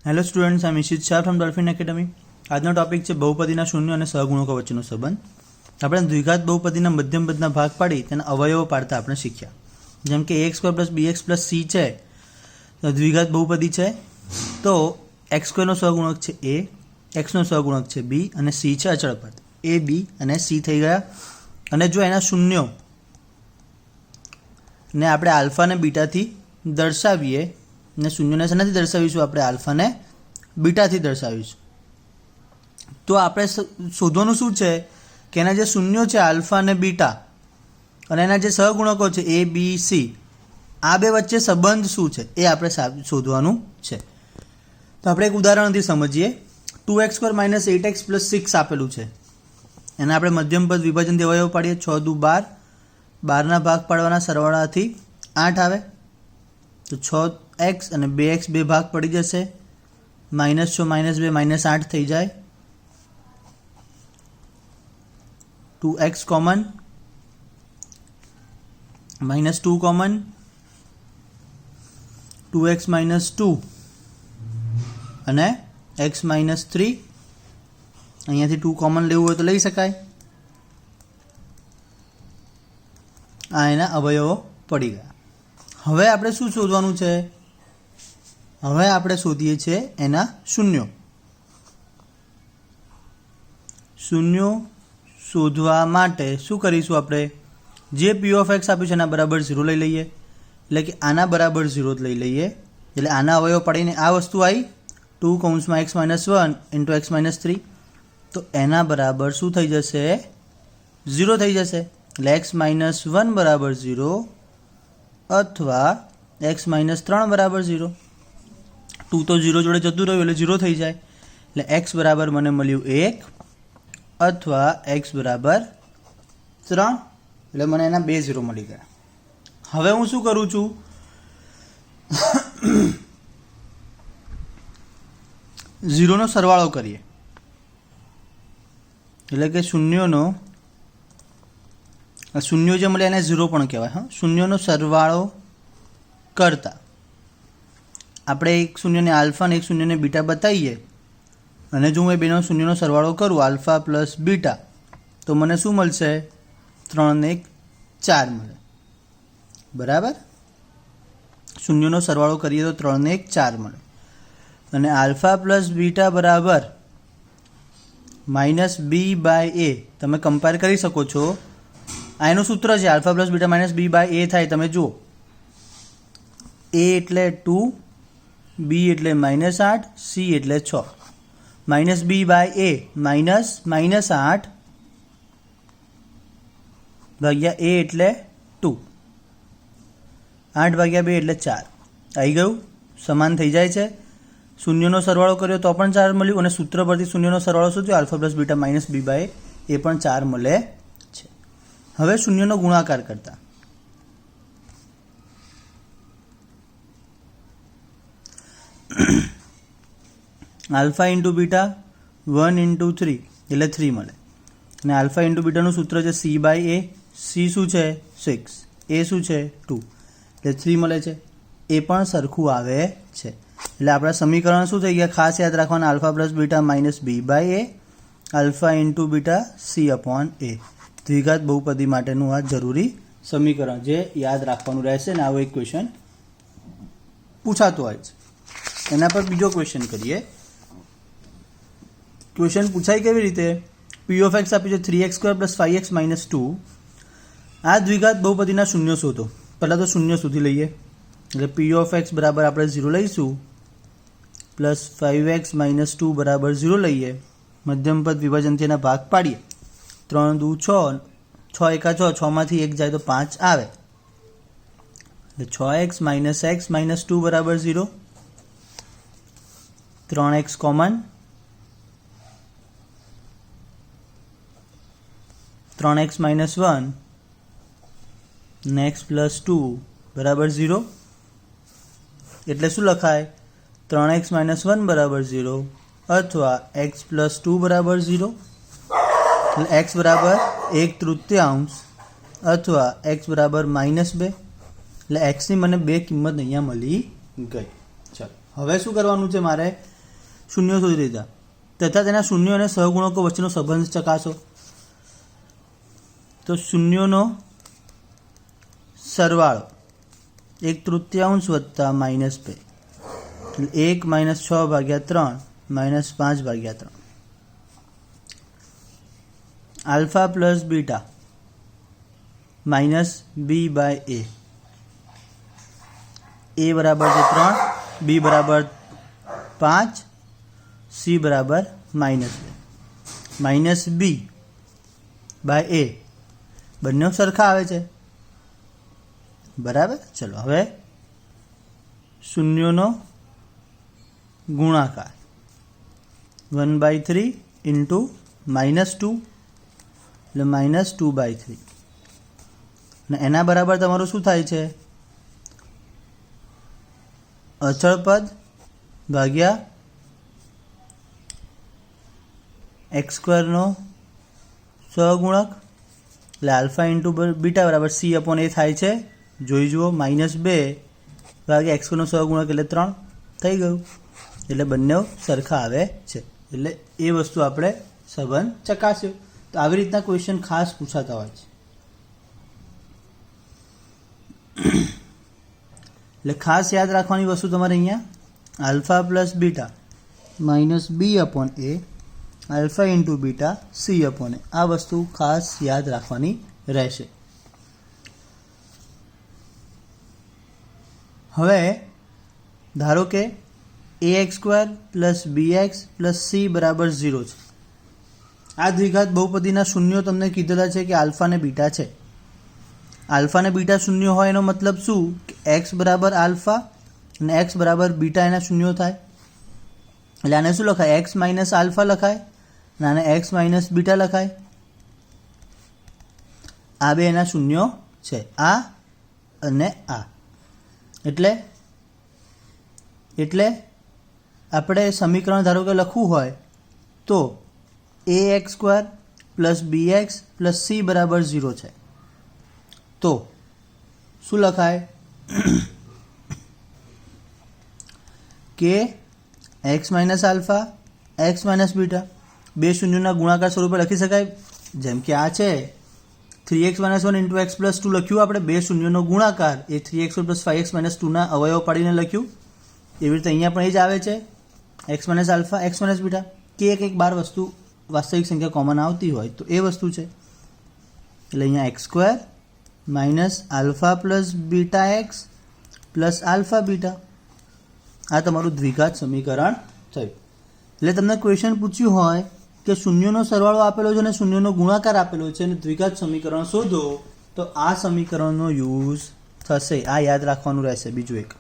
Hello students, I am Ishit Shah from Dolphin Academy. આજનો topic છે બહુપદીના શૂન્ય અને સહગુણકો વચ્ચેનો સંબંધ. આપણે દ્વિઘાત બહુપદીના મધ્યમ પદના ભાગ પાડી તેના અવયવો પાડતા આપણે શીખ્યા. જેમ કે ax square plus bx plus c છે, દ્વિઘાત બહુપદી છે, તો એક્સ સ્ક્વેરનો સહગુણક છે a, એક્સનો સહગુણક છે b અને c છે અચળ પદ. a, b અને c થઈ ગયા. અને જો એના શૂન્યો ને આપણે આલ્ફા અને બીટાથી દર્શાવીએ, ને શૂન્યને શેનાથી દર્શાવીશું? આપણે આલ્ફા ને બીટાથી દર્શાવીશું. તો આપણે શોધવાનું શું છે કે એના જે શૂન્યો છે આલ્ફા અને બીટા અને એના જે સહગુણકો છે એ બી સી, આ બે વચ્ચે સંબંધ શું છે એ આપણે શોધવાનું છે. તો આપણે એક ઉદાહરણથી સમજીએ. 2x square minus 8x plus 6 આપેલું છે. એને આપણે મધ્યમ પદ વિભાજનથી અવયવ પાડીએ. 6 દુ 12, 12ના ભાગ પાડવાના, સરવાળાથી 8 આવે. તો 6x અને 2x બે ભાગ પડી જશે. -6 -2 -8 થઈ જાય. 2x કોમન, -2 કોમન, 2x -2 અને x -3. અહીંયાથી 2 કોમન લેવું હોય તો લઈ શકાય. આ એના અવયવો પડી ગયા. હવે આપણે શું શોધવાનું છે? હવે આપણે શોધીએ છીએ એના શૂન્યો. શૂન્યો શોધવા માટે શું કરીશું? આપણે જે p ઓફ x આપ્યું છે એના બરાબર 0 લઈ લઈએ. એટલે કે આના બરાબર 0 લઈ લઈએ. એટલે આના અવયવ પાડીને આ વસ્તુ આવી 2 કૌંસમાં x -1 ઇન્ટુ x -3. તો એના બરાબર શું થઈ જશે? 0 થઈ જશે. એટલે x -1 બરાબર 0 અથવા x -3 બરાબર 0. 2 તો 0 જોડે જતું રહ્યું એટલે 0 થઈ જાય. એટલે x બરાબર મને મળ્યું 1 અથવા x બરાબર 3. એટલે મને એના 2 0 મળી ગયા. હવે હું શું કરું છું? ઝીરોનો સરવાળો કરીએ. એટલે કે શૂન્યોનો જે મળે એને 0 પણ કહેવાય. હા, શૂન્યોનો સરવાળો કરતા આપણે એક શૂન્યને આલ્ફા અને એક શૂન્યને બીટા બતાવીએ અને જો હું એ બેનો શૂન્યનો સરવાળો કરું, આલ્ફા પ્લસ બીટા, તો મને શું મળશે? 3 ને 1 4 મળે. બરાબર? શૂન્યનો સરવાળો કરીએ તો 3 ને 1 4 મળે. અને આલ્ફા પ્લસ બીટા બરાબર -b/a. તમે કમ્પેર કરી શકો છો. આ એનું સૂત્ર છે. આલ્ફા પ્લસ બીટા -b/a થાય. તમે જુઓ, a એટલે 2, b એટલે -8, c એટલે 6. -b/a -8 ભાગ્યા a એટલે 2, 8 ભાગ્યા 2 એટલે 4. આવી ગયું? સમાન થઈ જાય છે. શૂન્યનો સરવાળો કર્યો તો પણ 4 મળ્યું અને સૂત્ર પરથી શૂન્યનો સરવાળો શું થયો? આલ્ફા પ્લસ બીટા -b/a, એ પણ 4 મળે છે. હવે શૂન્યનો ગુણાકાર કરતા આલ્ફા ઇન્ટુ બીટા 1 ઇન્ટુ 3 એટલે 3 મળે. અને આલ્ફા ઇન્ટુ બીટાનું સૂત્ર છે c/a. c શું છે? 6. a શું છે? 2. એટલે 3 મળે છે. એ પણ સરખું આવે છે. એટલે આપણા સમીકરણ શું થઈ ગયા? ખાસ યાદ રાખવાના. Alpha plus beta -b/a, alpha into beta c/a. દ્વિઘાત બહુપદી માટેનું આ જરૂરી સમીકરણ જે યાદ રાખવાનું રહેશે. ને આવો એક ક્વેશ્ચન પૂછાતો હોય છે. એના પર બીજો ક્વેશ્ચન કરીએ. ક્વેશ્ચન પૂછાય કેવી રીતે? p ઓફ x આપ્યું છે 3x સ્ક્વેર પ્લસ 5x -2. આ દ્વિઘાત બહુપદીના શૂન્ય શોધો. પહેલાં તો શૂન્ય શોધી લઈએ. એટલે p ઓફ x બરાબર આપણે 0 લઈશું, પ્લસ 5x -2 બરાબર 0 લઈએ. મધ્યમ પદ વિભાજનથી એના ભાગ પાડીએ. 3 દુ 6, 6 એકા 6, 6 માંથી 1 જાય તો 5 આવે. એટલે 6x - x -2 બરાબર 0. 3x કોમન, 3x -1 ને x પ્લસ 2 બરાબર 0. એટલે શું લખાય? 3x -1 બરાબર 0 અથવા x પ્લસ 2 બરાબર 0. એટલે x બરાબર 1/3 અથવા x બરાબર -2. એટલે x ની મને 2 કિંમત અહીંયા મળી ગઈ. ચાલો હવે શું કરવાનું છે મારે? શૂન્યો શોધી લીધા તથા તેના શૂન્યો અને સહગુણકો વચ્ચેનો સંબંધ ચકાસો. તો શૂન્યોનો સરવાળો 1/3 વત્તા -2 1 - 6/3 -5/3 alpha plus beta minus b by a બરાબર છે 3, બી બરાબર 5, સી બરાબર -2 માઇનસ બી બાય એ બંને સરખા આવે છે બરાબર. ચલો હવે શૂન્યોનો ગુણાકાર 1/3 ઇન્ટુ -2 એટલે -2/3 અને એના બરાબર તમારું શું થાય છે અચળ પદ ભાગ્યા x² સહગુણક એટલે આલ્ફા ઇન્ટુ બીટા બરાબર સી અપોન એ થાય છે. જોઈ જુઓ -2 ભાગ્યા x² સહગુણક એટલે 3 થઈ ગયું. એટલે બંને સરખા આવે છે એટલે એ વસ્તુ આપણે સંબંધ ચકાસ્યો. તો આવી રીતના ક્વેશ્ચન ખાસ પૂછાતા હોય છે એટલે ખાસ યાદ રાખવાની વસ્તુ તમારે અહીંયા alpha plus beta minus b upon a alpha into beta c upon a આ વસ્તુ ખાસ યાદ રાખવાની રહેશે. હવે ધારો કે ax² plus bx plus C બરાબર 0 છે. આ દ્વિઘાત બહુપદીના શૂન્યો તમને કીધેલા છે કે આલ્ફા ને બીટા છે. આલ્ફા ને બીટા શૂન્ય હોય એનો મતલબ શું કે એક્સ બરાબર આલ્ફા અને એક્સ બરાબર બીટા એના શૂન્યો થાય. એટલે આને શું લખાય એક્સ માઇનસ આલ્ફા લખાય અને આને એક્સ માઇનસ બીટા લખાય. આ બે એના શૂન્યો છે આ અને આ. એટલે આપણે સમીકરણ ધારો કે લખવું હોય તો ax² plus bx plus C બરાબર 0 છે તો શું લખાય કે x minus alpha x minus beta બે શૂન્યોના ગુણાકાર સ્વરૂપે લખી શકાય. જેમ કે આ છે 3x - 1 ઇન્ટુ x પ્લસ 2 લખ્યું આપણે બે શૂન્યોનો ગુણાકાર એ 3x પ્લસ 5x - 2ના અવયવ પાડીને લખ્યું. એવી રીતે અહીંયા પણ એ જ આવે છે x minus alpha x minus beta કે એક બાર વસ્તુ વાસ્તવિક સંખ્યા કોમન આવતી હોય તો એ વસ્તુ છે. એટલે અહીંયા x² minus alpha plus beta x plus alpha beta આ તમારું દ્વિઘાત સમીકરણ થયું. એટલે તમને ક્વેશ્ચન પૂછ્યું હોય કે શૂન્યનો સરવાળો આપેલો છે અને શૂન્યનો ગુણાકાર આપેલો છે અને દ્વિઘાત સમીકરણ શોધો તો આ સમીકરણનો યુઝ થશે. આ યાદ રાખવાનું રહેશે. બીજું એક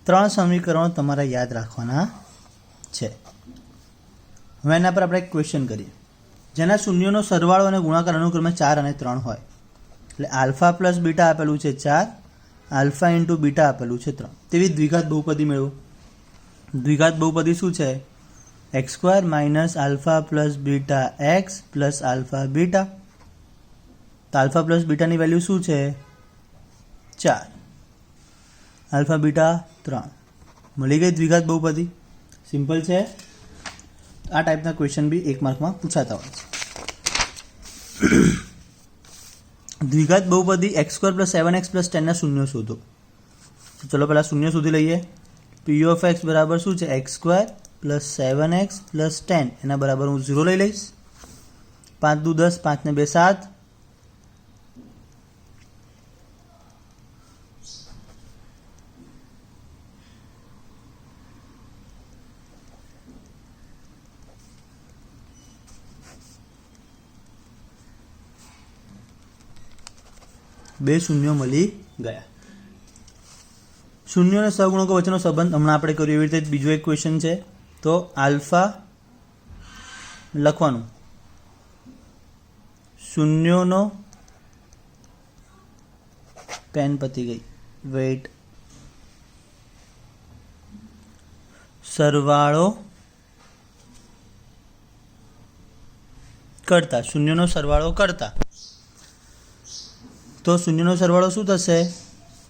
3 સમીકરણો તમારે યાદ રાખવાના છે. હવે એના પર આપણે એક ક્વેશ્ચન કરીએ જેના શૂન્યોનો સરવાળો અને ગુણાકાર અનુક્રમે 4 અને 3 હોય. એટલે આલ્ફા પ્લસ બીટા આપેલું છે 4, આલ્ફા ઇન્ટુ બીટા આપેલું છે 3. તેવી દ્વિઘાત બહુપદી મેળવો. દ્વિઘાત બહુપદી શું છે x² minus alpha plus beta x plus alpha beta. તો આલ્ફા પ્લસ બીટાની વેલ્યુ શું છે 4, આલ્ફા બીટા 3 મળી ગઈ દ્વિઘાત બહુપદી. સિમ્પલ છે. આ ટાઈપના ક્વેશ્ચન બી 1 માર્કમાં પૂછાતા હોય છે. દ્વિઘાત બહુપદી x² પ્લસ 7x પ્લસ 10 ના શૂન્ય શોધો. તો ચલો પહેલાં શૂન્ય શોધી લઈએ. પી ઓફ એક્સ બરાબર શું છે x² પ્લસ 7x પ્લસ 10 એના બરાબર હું 0 લઈ લઈશ. 5 દુ 10 5 ને 2 7. બે શૂન્યો મળી ગયા. શૂન્ય અને સહગુણકો વચ્ચેનો સંબંધ હમણાં આપણે કર્યું એવી રીતે બીજો એક ક્વેશ્ચન છે. તો આલ્ફા લખવાનું શૂન્યોનો પેન પતી ગઈ વેઇટ સરવાળો કરતા, શૂન્યનો સરવાળો કરતા, તો શૂન્યનો સરવાળો શું થશે?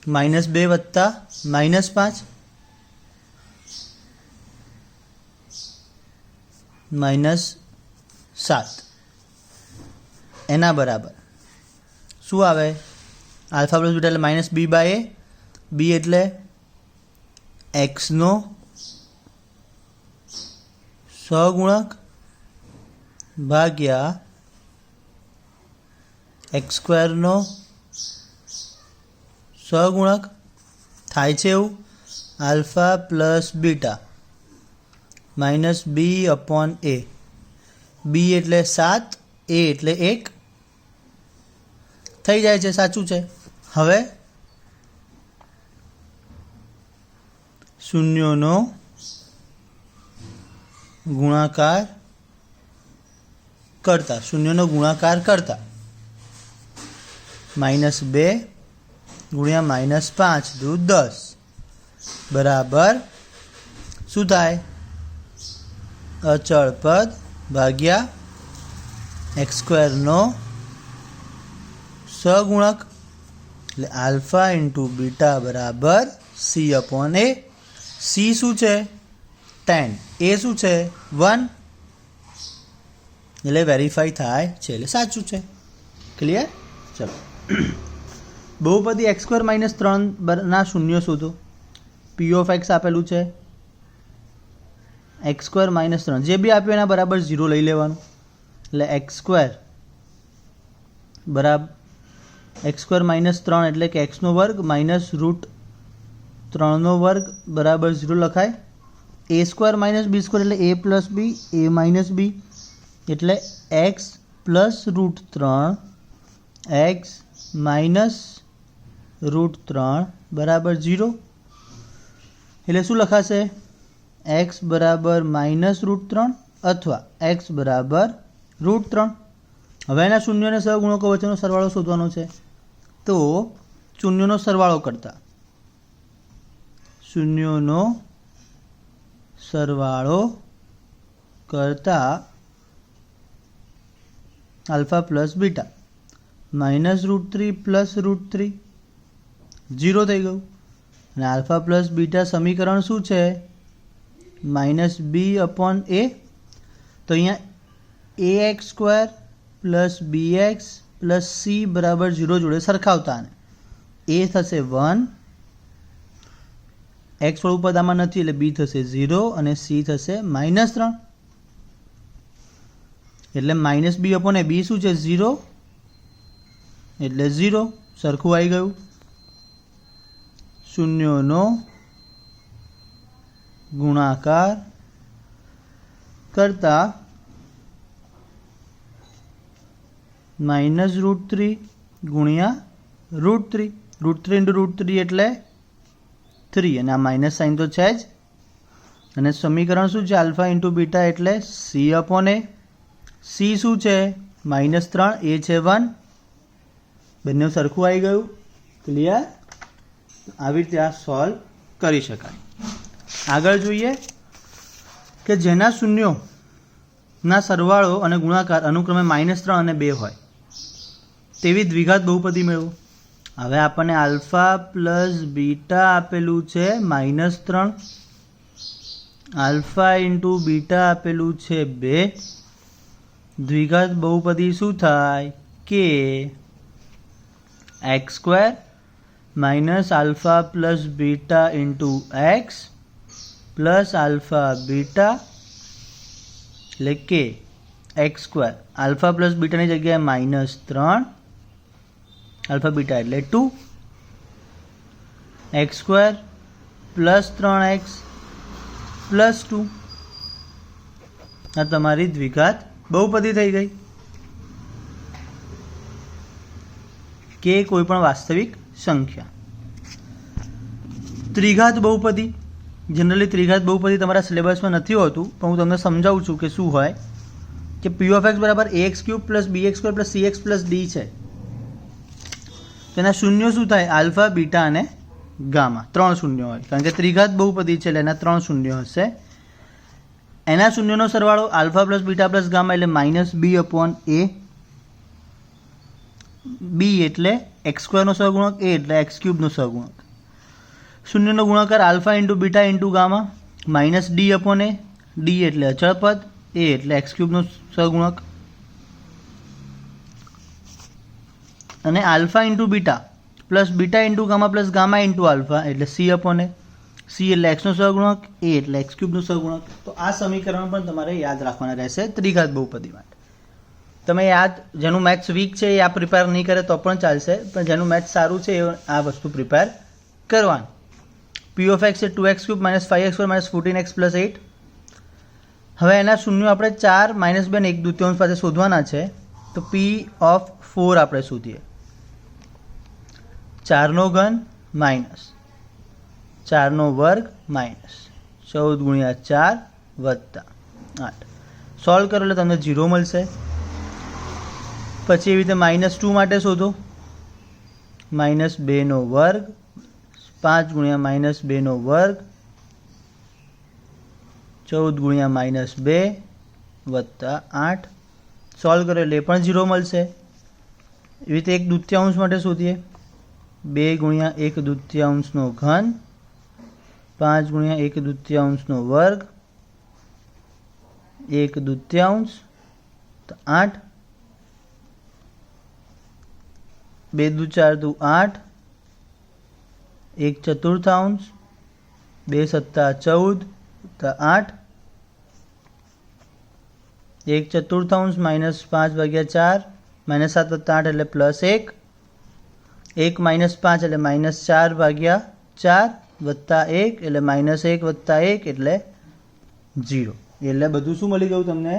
-2 વત્તા -5 -7 એના બરાબર શું આવે? આલ્ફા પ્લસ બીટા એટલે -b/a, b એટલે x નો સહગુણક ભાગ્યા x² નો સહગુણક થાય છે એવું alpha plus beta -b/a, b એટલે 7, a એટલે 1 થઈ જાય છે. સાચું છે. હવે શૂન્યોનો ગુણાકાર કરતા, શૂન્યનો ગુણાકાર કરતા -2 ગુણ્યા -5 દુ 10 બરાબર શું થાય? અચળ પદ ભાગ્યા x² નો સહગુણક એટલે આલ્ફા ઇન્ટુ બીટા બરાબર c/a. c શું છે? 10, a શું છે? 1, એટલે વેરીફાઈ થાય છે, એટલે સાચું છે. ક્લિયર? ચલો બહુપદી x² - 3 ના શૂન્ય શોધો. p(x) આપેલું છે, x² - 3 જે બી આપ્યું એના બરાબર 0 લઈ લેવાનું. એટલે x² બરાબર x² - 3 એટલે કે x² - √3 બરાબર 0 લખાય. a² - b² એટલે a plus b, a minus b એટલે x પ્લસ √3 x માઇનસ √3 બરાબર 0. એટલે શું લખાશે? x બરાબર -√3 અથવા x બરાબર √3. હવે એના શૂન્ય અને સહગુણકો વચ્ચેનો સરવાળો શોધવાનો છે. તો શૂન્યનો સરવાળો કરતા, શૂન્યનો સરવાળો કરતા આલ્ફા પ્લસ બીટા -√3 પ્લસ √3 0 થઈ ગયું. અને આલ્ફા પ્લસ બીટા સમીકરણ શું છે? -b/a. તો અહીંયા ax² plus bx plus c બરાબર 0 જોડે સરખાવતા ને a થશે 1, x વાળું પદ આમાં નથી એટલે b થશે 0 અને c થશે -3. એટલે -b/a, b શું છે? 0 એટલે 0 સરખું આવી ગયું. શૂન્યોનો ગુણાકાર કરતા -√3 ગુણ્યા √3, √3 × √3 એટલે 3 અને આ માઇનસ સાઇન તો છે જ. અને સમીકરણ શું છે? આલ્ફા ઇન્ટુ બીટા એટલે c/a. c શું છે? -3, a છે 1, બંને સરખું આવી ગયું. ક્લિયર? આવી રીતે આ સોલ્વ કરી શકાય. આગળ જોઈએ કે જેના શૂન્યોના સરવાળો અને ગુણાકાર અનુક્રમે -3 અને 2 હોય તેવી દ્વિઘાત બહુપદી મેળવો. હવે આપણને આલ્ફા પ્લસ બીટા આપેલું છે -3, આલ્ફા ઇન્ટુ બીટા આપેલું છે 2. દ્વિઘાત બહુપદી શું થાય? કે x² - alpha plus beta into x plus alpha beta એટલે કે x² આલ્ફા પ્લસ બીટાની જગ્યાએ -3, આલ્ફા બીટા એટલે 2, x² પ્લસ 3x પ્લસ 2. આ તમારી દ્વિઘાત બહુપદી થઈ ગઈ. કે કોઈ પણ વાસ્તવિક સંખ્યા. ત્રિઘાત બહુપદી, જનરલી ત્રિઘાત બહુપદી તમારા સિલેબસમાં નથી હોતું, પણ હું તમને સમજાવું છું કે શું હોય. કે p(x) બરાબર ax³ plus bx² plus cx plus d છે. તેના શૂન્યો શું થાય? આલ્ફા, બીટા અને ગામા. 3 શૂન્યો હોય કારણ કે ત્રિઘાત બહુપદી છે એટલે એના 3 શૂન્યો હશે. એના શૂન્યનો સરવાળો alpha plus beta plus gamma એટલે માઇનસ બી અપોન એ. બી એટલે એક્સ સ્ક્વેરનો સહગુણક, એ એટલે એક્સ ક્યુબનો સહગુણક. શૂન્યનો ગુણાકાર alpha into beta into gamma minus d upon a. D એટલે અચળ પદ, એ એટલે એક્સ ક્યુબનો સહગુણક. અને alpha into beta plus beta into gamma into alpha એટલે સી અપોન એ. સી એટલે એક્સનો સહગુણક, એ એટલે એક્સ ક્યુબનો સહગુણક. તો આ સમીકરણ પણ તમારે યાદ રાખવાના રહેશે ત્રિઘાત બહુપદી માટે. તમે યાદ, જેનું મેથ્સ વીક છે એ આ પ્રિપેર નહીં કરે તો પણ ચાલશે, પણ જેનું મેથ્સ સારું છે એ આ વસ્તુ પ્રિપેર કરવાનું. પી of x A 2x³ - 5x² - 14x + 8. હવે એના શૂન્યો આપણે 4 - 2 ને 1/2 પાસે શોધવાના છે. તો પી ઓફ 4 આપણે શોધીએ. 4નો ઘન માઇનસ 4નો વર્ગ માઇનસ 14 × 4 વત્તા 8. સોલ્વ કરો એટલે તમને 0 મળશે. પછી એવી રીતે -2 માટે શોધો. -2નો વર્ગ 5 × -2નો વર્ગ 14 × -2 વત્તા 8. સોલ્વ કરો એટલે એ પણ 0 મળશે. એવી રીતે 1/2 માટે શોધીએ. 2 × 1/2નો ઘન 5 × 1/2નો વર્ગ 1/2 તો 8. 2 × 4 = 8. 1/4 2 × 7 = 14 તો 8. 1/4 - 5/4 -7 + 8 એટલે +1. 1 - 5 એટલે -4/4 વત્તા 1 એટલે -1 વત્તા 1 એટલે 0. એટલે બધું શું મળી ગયું તમને?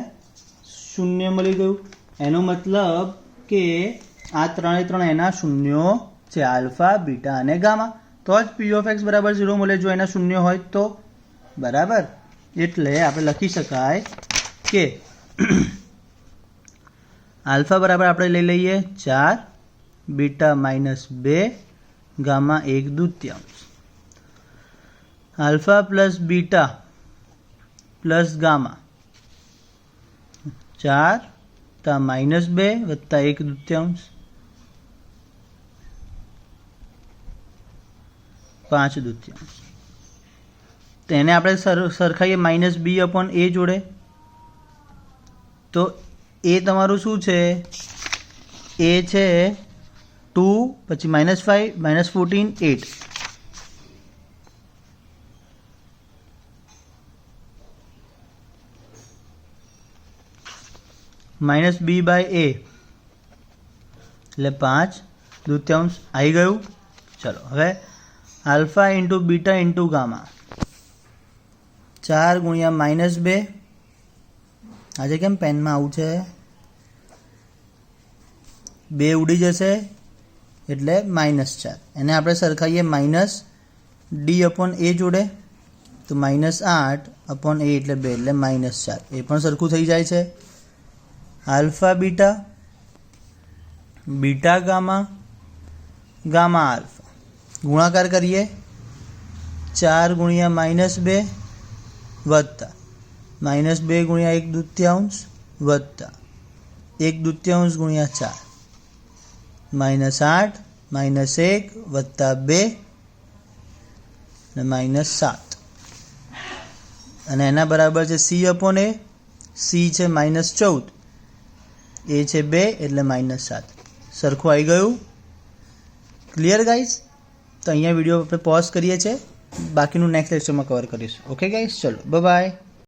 શૂન્ય મળી ગયું. એનો મતલબ કે આ 3 એના શૂન્યો છે, આલ્ફા બીટા અને ગામા. તો જ પી ઓફ એક્સ બરાબર 0 મળે, જો એના શૂન્ય હોય તો. બરાબર. એટલે આપણે લખી શકાય કે આલ્ફા બરાબર આપણે લઈ લઈએ 4, beta -2, gamma 1/2. Alpha plus beta plus gamma 4 તા -2 વત્તા 1/2 5/2. તેને આપણે સરખાઈએ -b/a જોડે. તો એ તમારું શું છે? એ છે 2, પછી -5 -14 8. -b/a એટલે 5/2 આવી ગયું. ચલો હવે alpha into beta into gamma 4 × -2. આજે કેમ પેનમાં આવું છે? 2 ઉડી જશે એટલે -4. એને આપણે સરખાઈએ -d/a જોડે. તો -8/a એટલે 2 એટલે -4. એ પણ સરખું થઈ જાય છે. Alpha beta, beta gamma, gamma alpha ગુણાકાર કરીએ. 4 × -2 વત્તા -2 × 1/2 વત્તા 1/2 × 4 -8 -1 વત્તા 2 અને -7. અને એના બરાબર છે c/a. c છે -14, એ છે 2 એટલે -7. સરખું આવી ગયું. Clear guys? તો અહીંયા વિડીયો આપણે પોઝ કરીએ છીએ, બાકીનું નેક્સ્ટ લેક્ચરમાં કવર કરીશું. ઓકે ગાઈસ, ચલો બાય બાય.